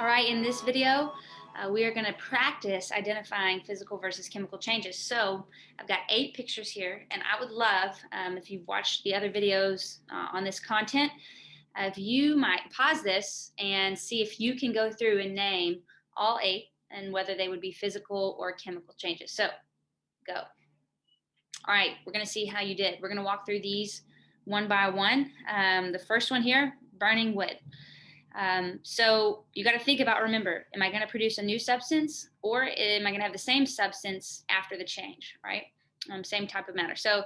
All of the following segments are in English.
All right, in this video, we are going to practice identifying physical versus chemical changes. So I've got 8 pictures here, and I would love, if you've watched the other videos on this content, if you might pause this and see if you can go through and name all 8 and whether they would be physical or chemical changes. So go. All right, we're going to see how you did. We're going to walk through these one by one. The first one here, burning wood. So you got to think about, remember, am I going to produce a new substance or am I going to have the same substance after the change, right? Same type of matter. So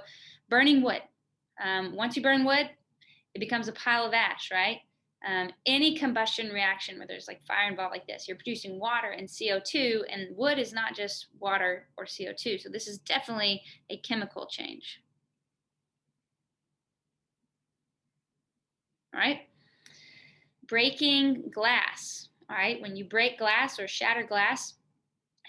burning wood. Once you burn wood, it becomes a pile of ash, right? Any combustion reaction where there's like fire involved like this, you're producing water and CO2, and wood is not just water or CO2. So this is definitely a chemical change. All right. Breaking glass. All right, when you break glass or shatter glass,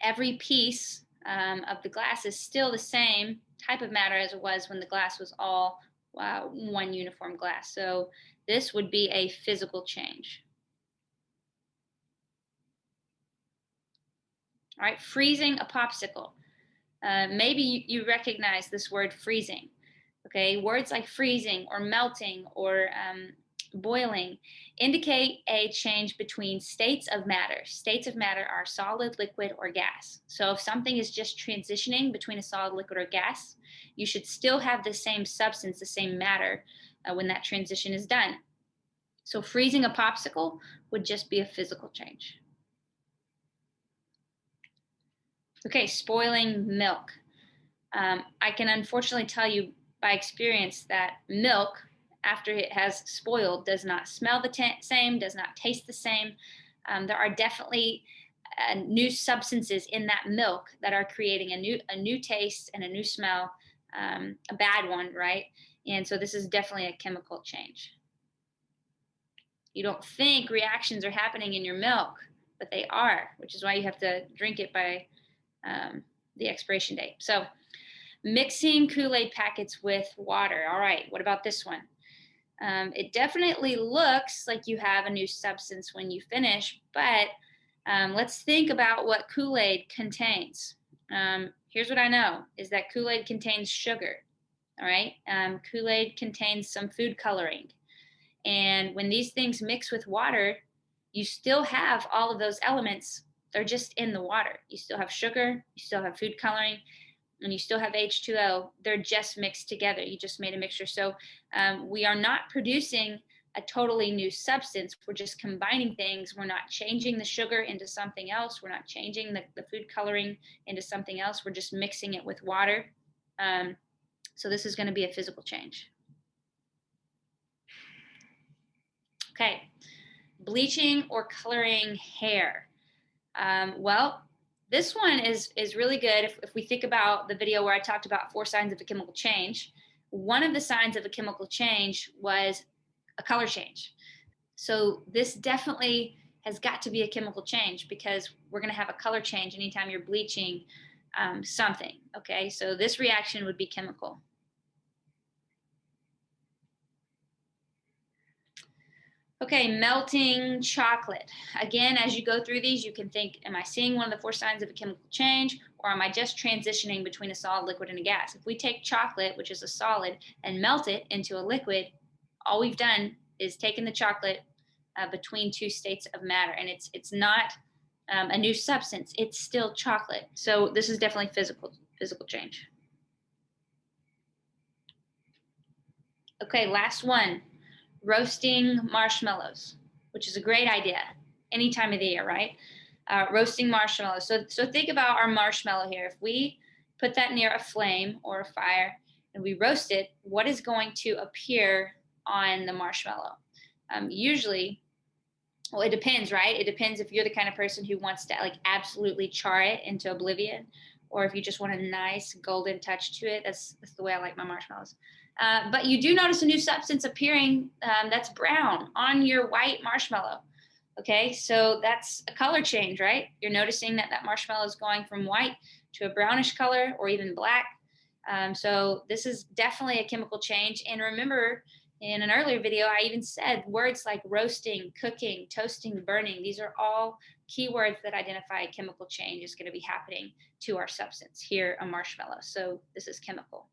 every piece of the glass is still the same type of matter as it was when the glass was all one uniform glass. So this would be a physical change. All right, freezing a popsicle. Maybe you recognize this word freezing. Okay, words like freezing or melting or boiling indicate a change between states of matter. States of matter are solid, liquid, or gas. So if something is just transitioning between a solid, liquid, or gas, you should still have the same substance, the same matter when that transition is done. So freezing a popsicle would just be a physical change. Okay, spoiling milk. I can unfortunately tell you by experience that milk, after it has spoiled, does not smell the same, does not taste the same. There are definitely new substances in that milk that are creating a new taste and a new smell, a bad one, right? And so this is definitely a chemical change. You don't think reactions are happening in your milk, but they are, which is why you have to drink it by the expiration date. So mixing Kool-Aid packets with water. All right, what about this one? It definitely looks like you have a new substance when you finish, but let's think about what Kool-Aid contains. Here's what I know, is that Kool-Aid contains sugar, all right? Kool-Aid contains some food coloring. And when these things mix with water, you still have all of those elements. They're just in the water. You still have sugar, you still have food coloring, and you still have H2O. They're just mixed together. You just made a mixture. So we are not producing a totally new substance. We're just combining things. We're not changing the sugar into something else. We're not changing the food coloring into something else. We're just mixing it with water. So this is going to be a physical change. Okay, bleaching or coloring hair. Well, this one is really good if we think about the video where I talked about 4 signs of a chemical change. One of the signs of a chemical change was a color change. So this definitely has got to be a chemical change because we're going to have a color change anytime you're bleaching something. Okay, so this reaction would be chemical. Okay, melting chocolate. Again, as you go through these, you can think, am I seeing one of the 4 signs of a chemical change, or am I just transitioning between a solid, liquid, and a gas? If we take chocolate, which is a solid, and melt it into a liquid, all we've done is taken the chocolate between 2 states of matter, and it's not a new substance. It's still chocolate. So this is definitely physical change. Okay, last one. Roasting marshmallows, which is a great idea any time of the year, right? Roasting marshmallows. So think about our marshmallow here. If we put that near a flame or a fire and we roast it, what is going to appear on the marshmallow? Usually, well, it depends, right? It depends if you're the kind of person who wants to like absolutely char it into oblivion, or if you just want a nice golden touch to it. That's the way I like my marshmallows. But you do notice a new substance appearing that's brown on your white marshmallow. Okay, so that's a color change, right? You're noticing that marshmallow is going from white to a brownish color or even black. So this is definitely a chemical change. And remember, In an earlier video, I even said words like roasting, cooking, toasting, burning. These are all keywords that identify a chemical change is going to be happening to our substance, here a marshmallow. So this is chemical.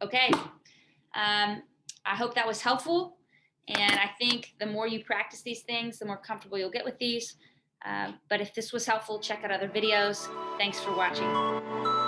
Okay, I hope that was helpful. And I think the more you practice these things, the more comfortable you'll get with these. But if this was helpful, check out other videos. Thanks for watching.